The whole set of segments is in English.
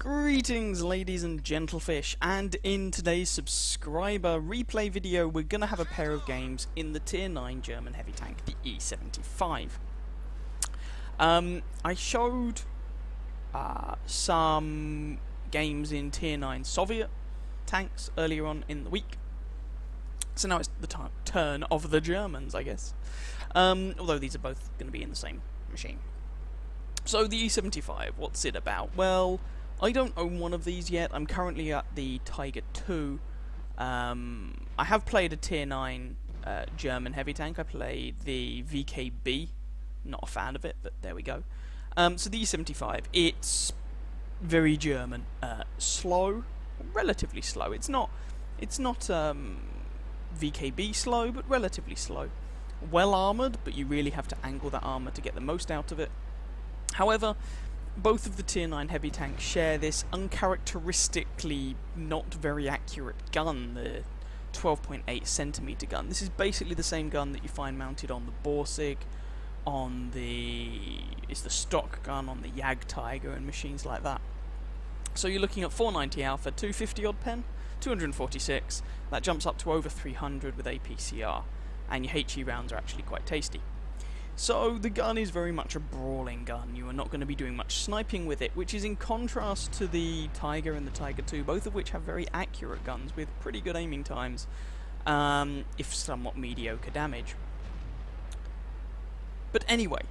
Greetings ladies and gentlefish, and in today's subscriber replay video we're going to have a pair of games in the tier 9 German heavy tank, the E-75. I showed some games in tier 9 Soviet tanks earlier on in the week, so now it's the turn of the Germans, I guess, although these are both going to be in the same machine. So the E-75, what's it about? Well, I don't own one of these yet. I'm currently at the Tiger 2. I have played a tier 9 German heavy tank. I played the VKB. Not a fan of it, but there we go. So the E-75, it's very German. Slow, relatively slow. It's not VKB slow, but relatively slow. Well armoured, but you really have to angle that armour to get the most out of it. However, both of the tier 9 heavy tanks share this uncharacteristically not very accurate gun, the 12.8cm gun. This is basically the same gun that you find mounted on the Borsig, it's the stock gun on the Jag Tiger and machines like that. So you're looking at 490 alpha, 250 odd pen, 246, that jumps up to over 300 with APCR, and your HE rounds are actually quite tasty. So the gun is very much a brawling gun. You are not going to be doing much sniping with it, which is in contrast to the Tiger and the Tiger 2, both of which have very accurate guns with pretty good aiming times, if somewhat mediocre damage. But anyway,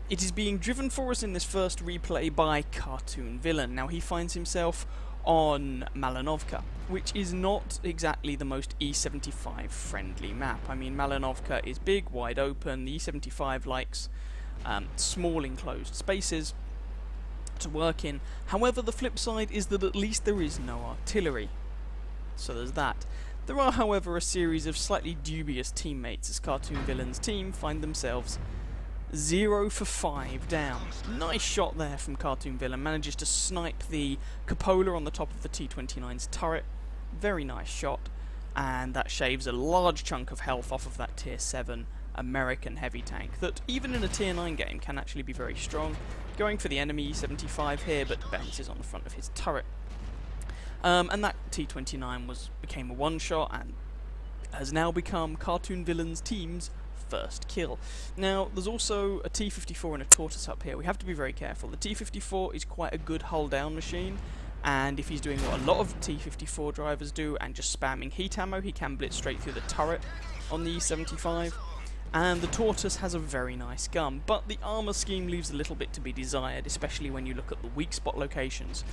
it is being driven for us in this first replay by Cartoon Villain. Now he finds himself on Malinovka, which is not exactly the most E-75 friendly map. I mean, Malinovka is big, wide open. The E-75 likes small enclosed spaces to work in. However, the flip side is that at least there is no artillery. So there's that. There are, however, a series of slightly dubious teammates as Cartoon Villain's team find themselves 0 for 5 down. Nice shot there from Cartoon Villain. Manages to snipe the cupola on the top of the T-29's turret. Very nice shot. And that shaves a large chunk of health off of that tier 7 American heavy tank that, even in a tier 9 game, can actually be very strong. Going for the enemy E-75 here, but bounces on the front of his turret. And that T-29 became a one-shot and has now become Cartoon Villain's team's first kill. Now, there's also a T-54 and a Tortoise up here. We have to be very careful. The T-54 is quite a good hull-down machine, and if he's doing what a lot of T-54 drivers do and just spamming heat ammo, he can blitz straight through the turret on the E-75. And the Tortoise has a very nice gun, but the armour scheme leaves a little bit to be desired, especially when you look at the weak spot locations.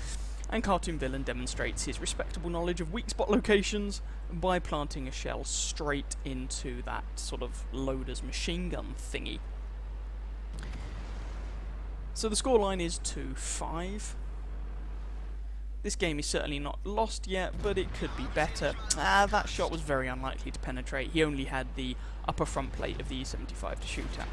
And Cartoon Villain demonstrates his respectable knowledge of weak spot locations by planting a shell straight into that sort of loader's machine gun thingy. So the scoreline is 2-5. This game is certainly not lost yet, but it could be better. That shot was very unlikely to penetrate. He only had the upper front plate of the E-75 to shoot at.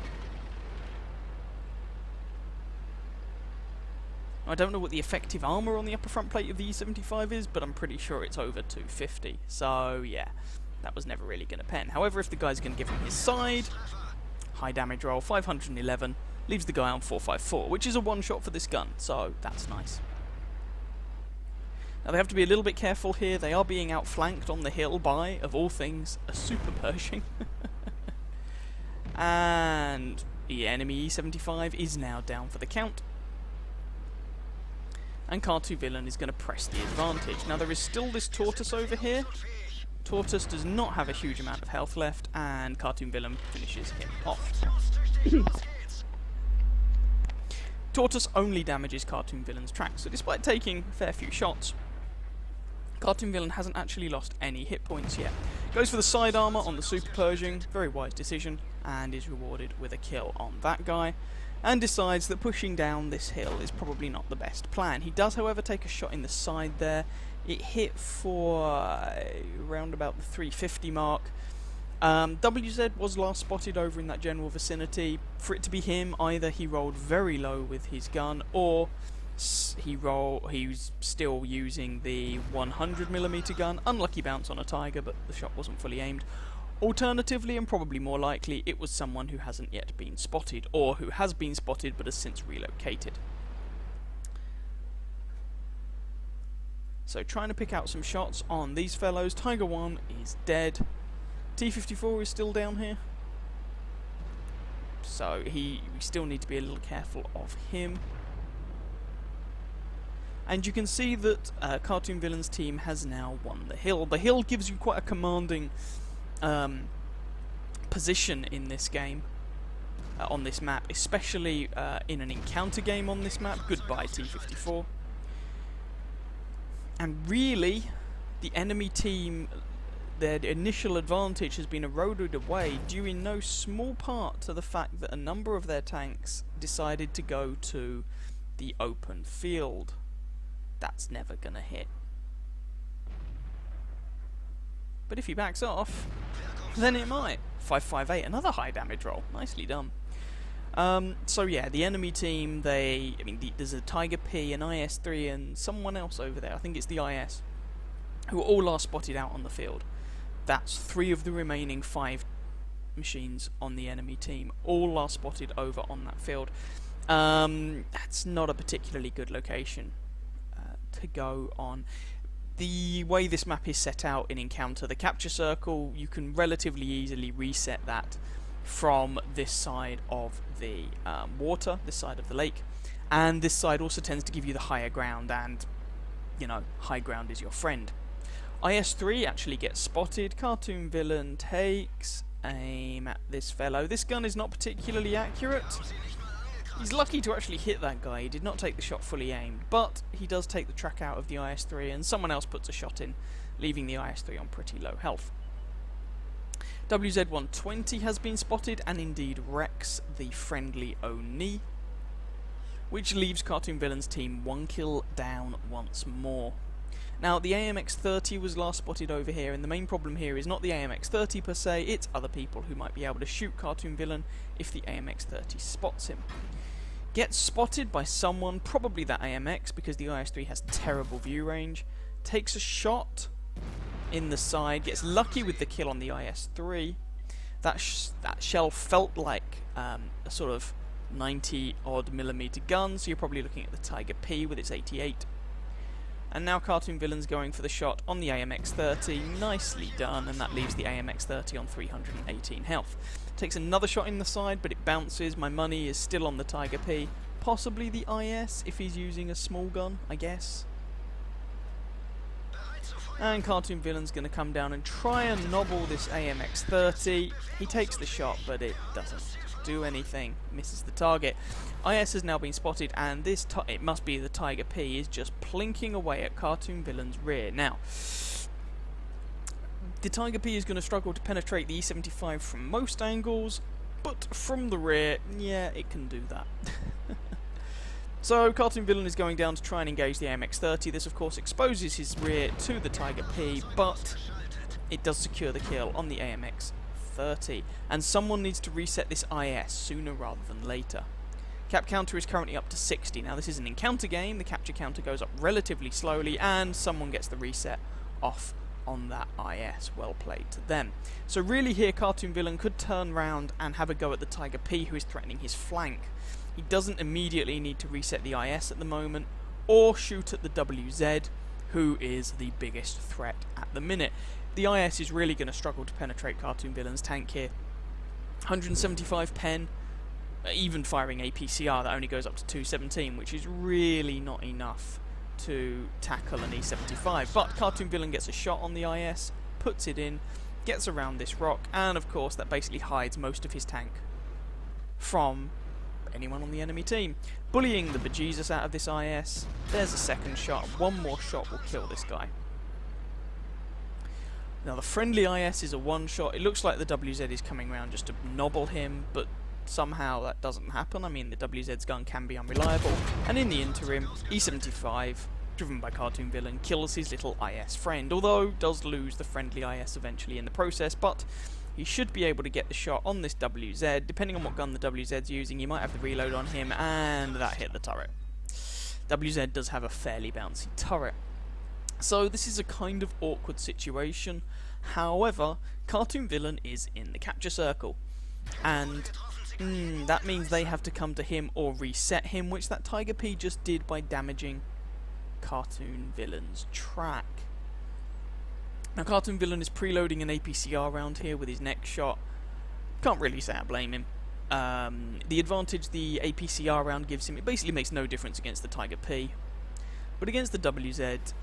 I don't know what the effective armour on the upper front plate of the E-75 is, but I'm pretty sure it's over 250. So yeah, that was never really going to pen. However, if the guy's going to give him his side, high damage roll, 511, leaves the guy on 454, which is a one-shot for this gun, so that's nice. Now they have to be a little bit careful here. They are being outflanked on the hill by, of all things, a Super Pershing. And the enemy E-75 is now down for the count. And Cartoon Villain is going to press the advantage. Now there is still this Tortoise over here. Tortoise does not have a huge amount of health left, and Cartoon Villain finishes him off. Tortoise only damages Cartoon Villain's track, so despite taking a fair few shots, Cartoon Villain hasn't actually lost any hit points yet. Goes for the side armour on the Super Pershing, very wise decision, and is rewarded with a kill on that guy, and decides that pushing down this hill is probably not the best plan. He does, however, take a shot in the side there. It hit for around about the 350 mark. WZ was last spotted over in that general vicinity. For it to be him, either he rolled very low with his gun, or he was still using the 100mm gun. Unlucky bounce on a Tiger, but the shot wasn't fully aimed. Alternatively, and probably more likely, it was someone who hasn't yet been spotted, or who has been spotted but has since relocated. So trying to pick out some shots on these fellows. Tiger 1 is dead. T-54 is still down here. So we still need to be a little careful of him. And you can see that Cartoon Villain's team has now won the hill. The hill gives you quite a commanding position in this game, on this map, especially in an encounter game on this map. Goodbye T-54. And really, the enemy team, their initial advantage has been eroded away due in no small part to the fact that a number of their tanks decided to go to the open field. That's never gonna hit. But if he backs off, then it might. 558, another high damage roll. Nicely done. So yeah, the enemy team, there's a Tiger P, an IS-3, and someone else over there. I think it's the IS, who all are spotted out on the field. That's 3 of the remaining 5 machines on the enemy team. All are spotted over on that field. That's not a particularly good location to go on. The way this map is set out in Encounter, the capture circle, you can relatively easily reset that from this side of the water, this side of the lake, and this side also tends to give you the higher ground, and you know, high ground is your friend. IS-3 actually gets spotted. Cartoon Villain takes aim at this fellow. This gun is not particularly accurate. He's lucky to actually hit that guy. He did not take the shot fully aimed, but he does take the track out of the IS-3, and someone else puts a shot in, leaving the IS-3 on pretty low health. WZ-120 has been spotted, and indeed wrecks the friendly Oni, which leaves Cartoon Villain's team 1 kill down once more. Now, the AMX-30 was last spotted over here, and the main problem here is not the AMX-30 per se, it's other people who might be able to shoot Cartoon Villain if the AMX-30 spots him. Gets spotted by someone, probably that AMX, because the IS-3 has terrible view range, takes a shot in the side, gets lucky with the kill on the IS-3. That shell felt like a sort of 90-odd-millimeter gun, so you're probably looking at the Tiger P with its 88. And now Cartoon Villain's going for the shot on the AMX-30, nicely done, and that leaves the AMX-30 on 318 health. Takes another shot in the side, but it bounces. My money is still on the Tiger P, possibly the IS if he's using a small gun, I guess. And Cartoon Villain's going to come down and try and nobble this AMX-30. He takes the shot, but it doesn't do anything, misses the target. IS has now been spotted, and this it must be the Tiger P is just plinking away at Cartoon Villain's rear. Now, the Tiger P is going to struggle to penetrate the E-75 from most angles, but from the rear, yeah, it can do that. So Cartoon Villain is going down to try and engage the AMX-30. This of course exposes his rear to the Tiger P, but it does secure the kill on the AMX-30. And someone needs to reset this IS sooner rather than later. Cap counter is currently up to 60. Now this is an encounter game, the capture counter goes up relatively slowly, and someone gets the reset off on that IS. Well played to them. So really here Cartoon Villain could turn round and have a go at the Tiger P, who is threatening his flank. He doesn't immediately need to reset the IS at the moment, or shoot at the WZ, who is the biggest threat at the minute. The IS is really going to struggle to penetrate Cartoon Villain's tank here. 175 pen, even firing APCR, that only goes up to 217, which is really not enough to tackle an E-75. But Cartoon Villain gets a shot on the IS, puts it in, gets around this rock, and of course that basically hides most of his tank from anyone on the enemy team. Bullying the bejesus out of this IS. There's a second shot. One more shot will kill this guy. Now the friendly IS is a one shot. It looks like the WZ is coming around just to nobble him, but somehow that doesn't happen. I mean, the WZ's gun can be unreliable. And in the interim, E-75, driven by Cartoon Villain, kills his little IS friend, although does lose the friendly IS eventually in the process, but he should be able to get the shot on this WZ. Depending on what gun the WZ's using, he might have the reload on him, and that hit the turret. WZ does have a fairly bouncy turret. So this is a kind of awkward situation. However, Cartoon Villain is in the capture circle, and that means they have to come to him or reset him, which that Tiger P just did by damaging Cartoon Villain's track. Now, Cartoon Villain is preloading an APCR round here with his next shot. Can't really say I blame him. The advantage the APCR round gives him, it basically makes no difference against the Tiger P. But against the WZ,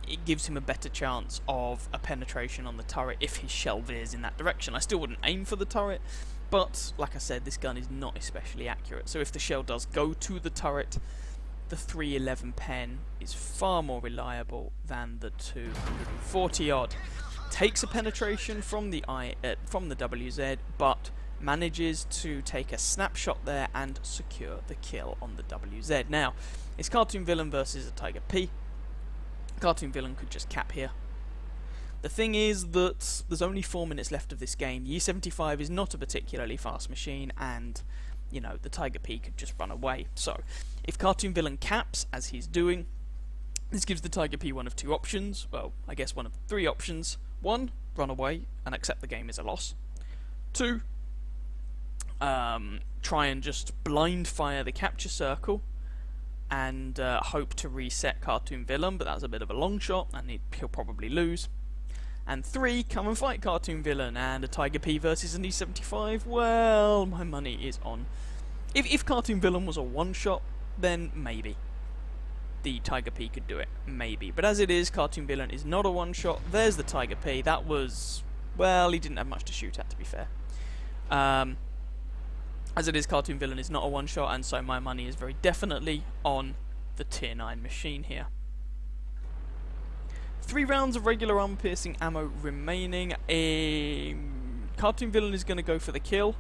it gives him a better chance of a penetration on the turret if his shell veers in that direction. I still wouldn't aim for the turret, but like I said, this gun is not especially accurate. So if the shell does go to the turret, the 311 pen is far more reliable than the 240 odd. Takes a penetration from the WZ, but manages to take a snapshot there and secure the kill on the WZ. Now, it's Cartoon Villain versus a Tiger P. Cartoon Villain could just cap here. The thing is that there's only 4 minutes left of this game. The E-75 is not a particularly fast machine, and you know, the Tiger P could just run away. So, if Cartoon Villain caps, as he's doing, this gives the Tiger P one of 2 options. Well, I guess one of 3 options. 1, run away and accept the game is a loss. 2, try and just blind fire the capture circle and hope to reset Cartoon Villain, but that's a bit of a long shot and he'll probably lose. And 3, come and fight Cartoon Villain, and a Tiger P versus an E-75, well, my money is on. If Cartoon Villain was a one-shot, then maybe the Tiger P could do it, maybe. But as it is, Cartoon Villain is not a one-shot. There's the Tiger P. That was, well, he didn't have much to shoot at, to be fair. As it is, Cartoon Villain is not a one-shot, and so my money is very definitely on the Tier 9 machine here. 3 rounds of regular armor-piercing ammo remaining. Cartoon Villain is going to go for the kill,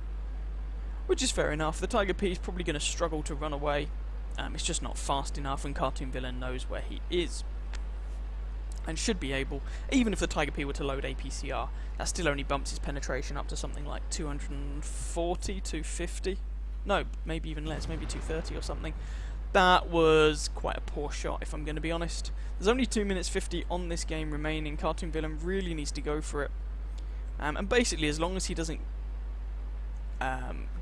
which is fair enough. The Tiger P is probably going to struggle to run away. It's just not fast enough, and Cartoon Villain knows where he is. And should be able, even if the Tiger P were to load APCR, that still only bumps his penetration up to something like 240, 250. No, maybe even less, maybe 230 or something. That was quite a poor shot, if I'm going to be honest. There's only 2 minutes 50 on this game remaining. Cartoon Villain really needs to go for it. And basically, as long as he doesn't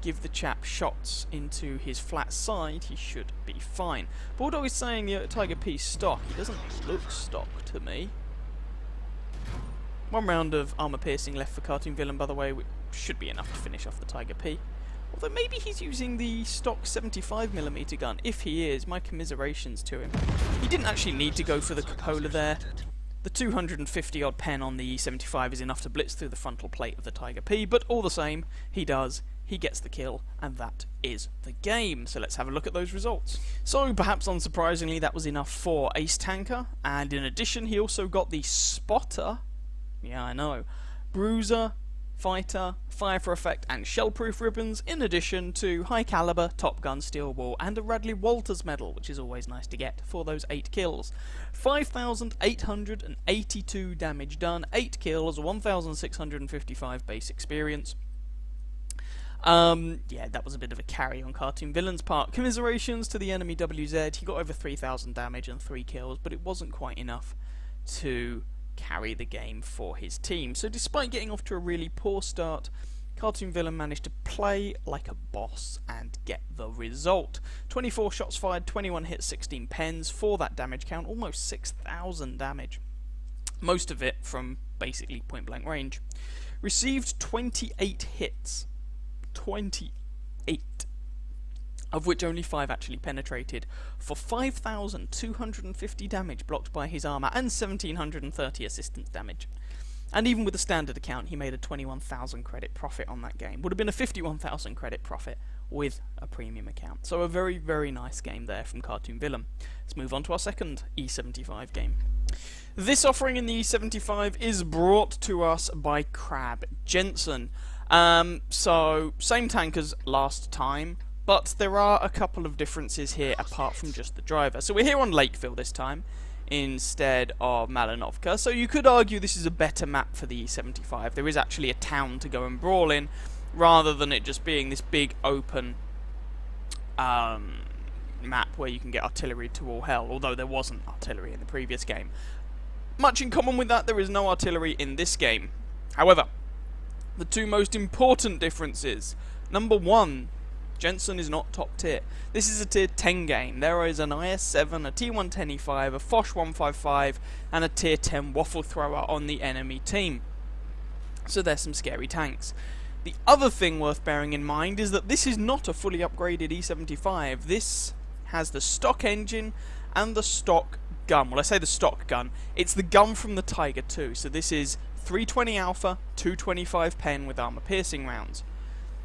give the chap shots into his flat side, he should be fine. Bulldog is saying the Tiger P's stock. He doesn't look stock to me. 1 round of armor piercing left for Cartoon Villain, by the way, which should be enough to finish off the Tiger P. Although maybe he's using the stock 75mm gun. If he is, my commiserations to him. He didn't actually need to go for the cupola there. The 250 odd pen on the E-75 is enough to blitz through the frontal plate of the Tiger P, but all the same, he does. He gets the kill, and that is the game. So let's have a look at those results. So, perhaps unsurprisingly, that was enough for Ace Tanker, and in addition, he also got the Spotter, yeah, I know, Bruiser, Fighter, Fire for Effect, and Shellproof ribbons, in addition to High Caliber, Top Gun, Steel Wool, and a Radley Walters medal, which is always nice to get for those 8 kills. 5,882 damage done, 8 kills, 1,655 base experience. Yeah, that was a bit of a carry on Cartoon Villain's part. Commiserations to the enemy WZ. He got over 3,000 damage and 3 kills, but it wasn't quite enough to carry the game for his team. So despite getting off to a really poor start, Cartoon Villain managed to play like a boss and get the result. 24 shots fired, 21 hits, 16 pens for that damage count, almost 6,000 damage. Most of it from basically point blank range. Received 28 hits. 28, of which only 5 actually penetrated, for 5,250 damage blocked by his armor and 1,730 assistance damage. And even with the standard account, he made a 21,000 credit profit on that game. Would have been a 51,000 credit profit with a premium account. So a very, very nice game there from Cartoon Villain. Let's move on to our second E-75 game. This offering in the E-75 is brought to us by Crab Jensen. So, same tank as last time, but there are a couple of differences here apart from just the driver. So we're here on Lakeville this time, instead of Malinovka, so you could argue this is a better map for the E-75. There is actually a town to go and brawl in, rather than it just being this big open map where you can get artillery to all hell, although there wasn't artillery in the previous game. Much in common with that, there is no artillery in this game. However, the 2 most important differences. Number 1, Jensen is not top tier. This is a tier 10 game. There is an IS-7, a T-125, a Foch 155, and a tier 10 waffle thrower on the enemy team. So there's some scary tanks. The other thing worth bearing in mind is that this is not a fully upgraded E-75. This has the stock engine and the stock gun. Well, I say the stock gun. It's the gun from the Tiger II. So this is 320 Alpha, 225 Pen with armor-piercing rounds.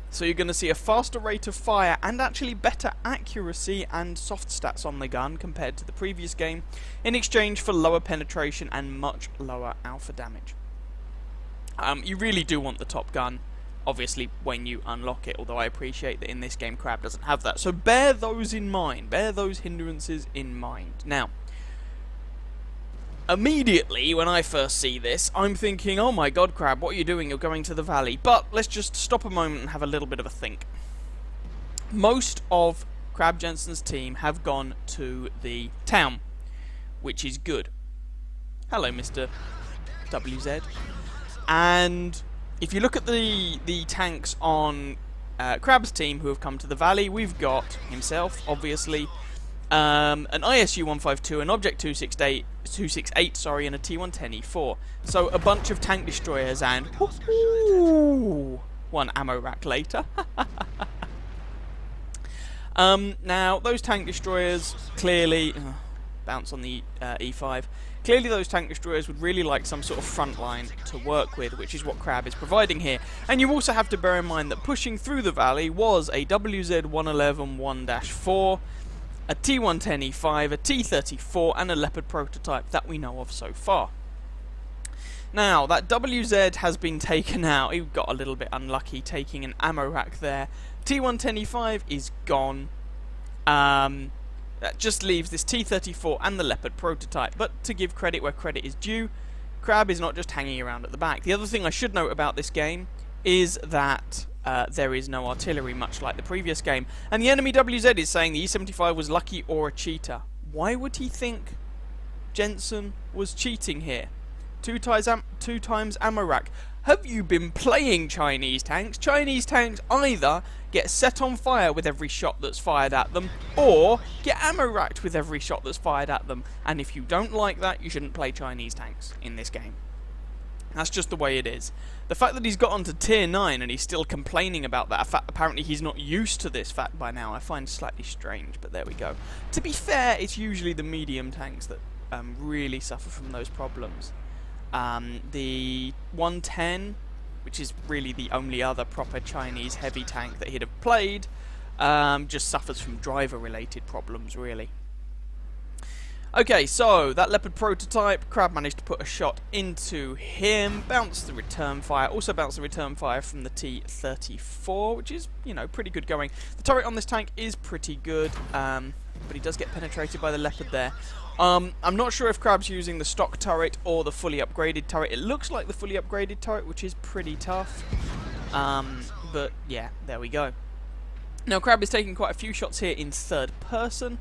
So you're going to see a faster rate of fire and actually better accuracy and soft stats on the gun compared to the previous game, in exchange for lower penetration and much lower alpha damage. You really do want the top gun, obviously, when you unlock it, although I appreciate that in this game Crab doesn't have that. So bear those in mind, bear those hindrances in mind. Now, immediately when I first see this, I'm thinking, oh my god, Crab, what are you doing? You're going to the valley. But let's just stop a moment and have a little bit of a think. Most of Crab Jensen's team have gone to the town, which is good. Hello, Mr. WZ. And if you look at the tanks on Crab's team who have come to the valley, we've got himself, obviously, an ISU 152, an Object 268, sorry, and a T110E4. So a bunch of tank destroyers and one ammo rack later. Now those tank destroyers clearly bounce on the E5. Clearly those tank destroyers would really like some sort of front line to work with, which is what Crab is providing here. And you also have to bear in mind that pushing through the valley was a WZ-111 1-4, a T110E5, a T34, and a Leopard prototype that we know of so far. Now, that WZ has been taken out. He got a little bit unlucky taking an ammo rack there. T110E5 is gone. That just leaves this T34 and the Leopard prototype. But to give credit where credit is due, Crab is not just hanging around at the back. The other thing I should note about this game is that there is no artillery, much like the previous game. And the enemy WZ is saying the E-75 was lucky or a cheater. Why would he think Jensen was cheating here? Two times ammo rack. Have you been playing Chinese tanks? Chinese tanks either get set on fire with every shot that's fired at them, or get ammo racked with every shot that's fired at them. And if you don't like that, you shouldn't play Chinese tanks in this game. That's just the way it is. The fact that he's got onto tier 9 and he's still complaining about that, apparently he's not used to this fact by now, I find slightly strange, but there we go. To be fair, it's usually the medium tanks that really suffer from those problems. The 110, which is really the only other proper Chinese heavy tank that he'd have played, just suffers from driver-related problems, really. Okay, so that Leopard prototype, Crab managed to put a shot into him, bounced the return fire, also bounced the return fire from the T34, which is, you know, pretty good going. The turret on this tank is pretty good, but he does get penetrated by the Leopard there. I'm not sure if Crab's using the stock turret or the fully upgraded turret. It looks like the fully upgraded turret, which is pretty tough. But yeah, there we go. Now Crab is taking quite a few shots here in third person.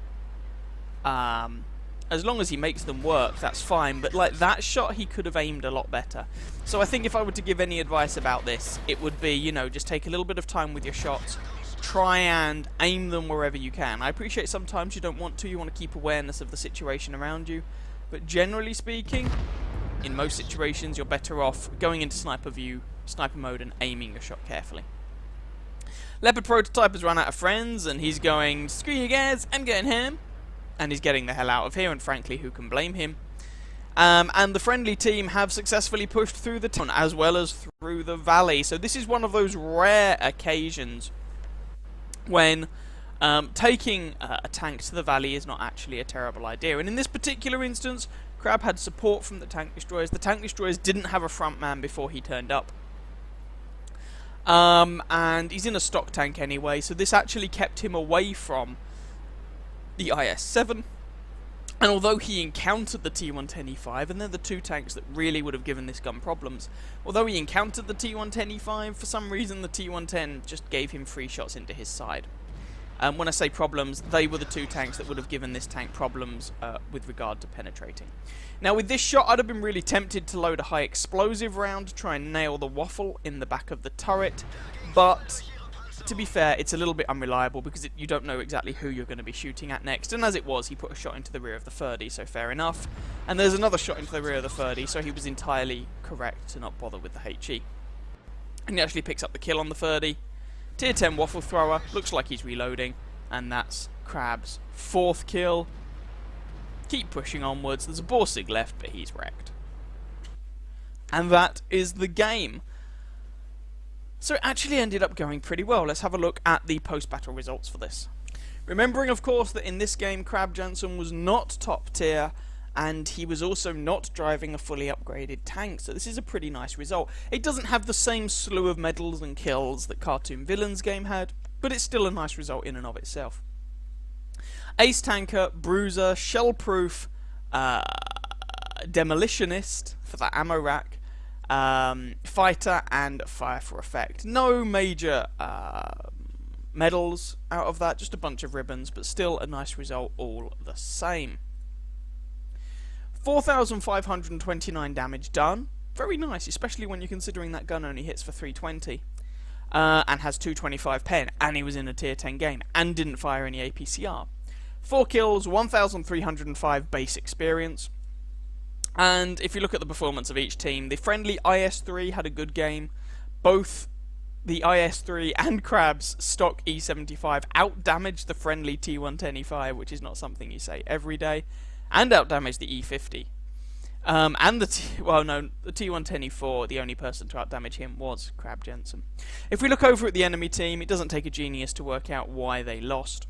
As long as he makes them work, that's fine. But like that shot, he could have aimed a lot better. So I think if I were to give any advice about this, it would be, you know, just take a little bit of time with your shots. Try and aim them wherever you can. I appreciate sometimes you don't want to. You want to keep awareness of the situation around you. But generally speaking, in most situations, you're better off going into sniper mode, and aiming your shot carefully. Leopard prototype has run out of friends, and he's going, screw you guys, I'm getting him. And he's getting the hell out of here, and frankly, who can blame him? And the friendly team have successfully pushed through the town, as well as through the valley. So this is one of those rare occasions when taking a tank to the valley is not actually a terrible idea. And in this particular instance, Crab had support from the tank destroyers. The tank destroyers didn't have a front man before he turned up. And he's in a stock tank anyway, so this actually kept him away from the IS-7. And although he encountered the T110E5, and they're the two tanks that really would have given this gun problems, although he encountered the T110E5, for some reason the T110 just gave him free shots into his side. When I say problems, they were the two tanks that would have given this tank problems with regard to penetrating. Now with this shot, I'd have been really tempted to load a high explosive round to try and nail the waffle in the back of the turret, but to be fair, it's a little bit unreliable because you don't know exactly who you're going to be shooting at next. And as it was, he put a shot into the rear of the 30, so fair enough. And there's another shot into the rear of the 30, so he was entirely correct to not bother with the HE. And he actually picks up the kill on the 30. Tier 10 waffle thrower, looks like he's reloading. And that's Crab's 4th kill. Keep pushing onwards. There's a Borsig left, but he's wrecked. And that is the game. So it actually ended up going pretty well. Let's have a look at the post-battle results for this. Remembering, of course, that in this game, Crab Jensen was not top tier, and he was also not driving a fully upgraded tank, so this is a pretty nice result. It doesn't have the same slew of medals and kills that Cartoon Villain's game had, but it's still a nice result in and of itself. Ace Tanker, Bruiser, Shellproof, Demolitionist for that ammo rack, Fighter, and Fire for Effect. No major medals out of that, just a bunch of ribbons, but still a nice result all the same. 4,529 damage done. Very nice, especially when you're considering that gun only hits for 320. And has 225 pen, and he was in a tier 10 game, and didn't fire any APCR. 4 kills, 1,305 base experience. And if you look at the performance of each team, the friendly IS-3 had a good game. Both the IS-3 and Crab's stock E-75 out-damaged the friendly T110E5, which is not something you say every day, and out-damaged the E50. And the T110E4, the only person to out-damage him was Crab Jensen. If we look over at the enemy team, it doesn't take a genius to work out why they lost.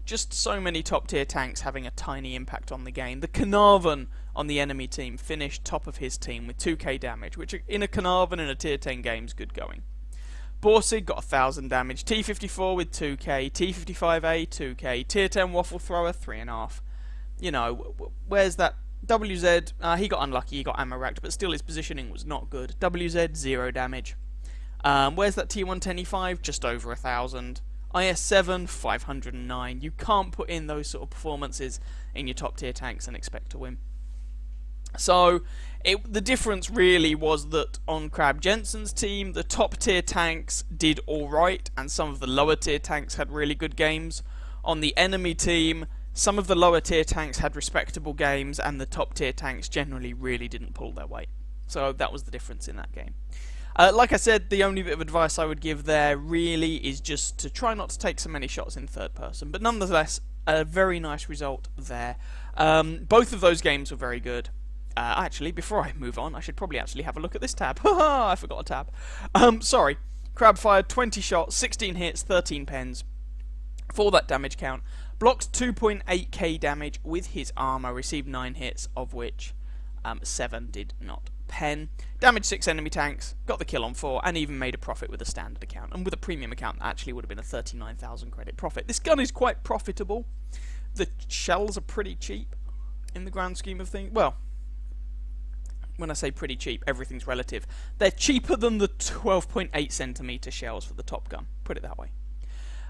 Just so many top-tier tanks having a tiny impact on the game. The Carnarvon on the enemy team finished top of his team with 2k damage, which in a Carnarvon in a tier 10 game is good going. Borsig got 1,000 damage, T54 with 2k, T55A 2k, tier 10 waffle thrower 3.5. You know, where's that? WZ, he got unlucky, he got ammo racked, but still his positioning was not good. WZ, 0 damage. Where's that T110E5? Just over 1,000. IS-7, 509. You can't put in those sort of performances in your top tier tanks and expect to win. So, the difference really was that on Crab Jensen's team, the top tier tanks did alright, and some of the lower tier tanks had really good games. On the enemy team, some of the lower tier tanks had respectable games, and the top tier tanks generally really didn't pull their weight. So that was the difference in that game. Like I said, the only bit of advice I would give there really is just to try not to take so many shots in third person. But nonetheless, a very nice result there. Both of those games were very good. Actually, before I move on, I should probably actually have a look at this tab. Haha, I forgot a tab. Sorry. Crab fired 20 shots, 16 hits, 13 pens. For that damage count. Blocked 2.8k damage with his armor. Received 9 hits, of which 7 did not pen. Damaged 6 enemy tanks, got the kill on 4, and even made a profit with a standard account. And with a premium account, that actually would have been a 39,000 credit profit. This gun is quite profitable. The shells are pretty cheap in the grand scheme of things. Well, when I say pretty cheap, everything's relative. They're cheaper than the 12.8 centimeter shells for the Top Gun, put it that way.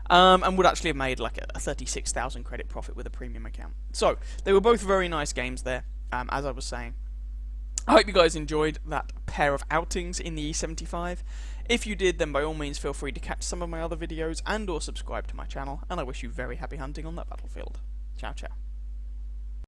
And would actually have made like a 36,000 credit profit with a premium account. So, they were both very nice games there, as I was saying. I hope you guys enjoyed that pair of outings in the E-75. If you did, then by all means feel free to catch some of my other videos and or subscribe to my channel, and I wish you very happy hunting on that battlefield. Ciao, ciao.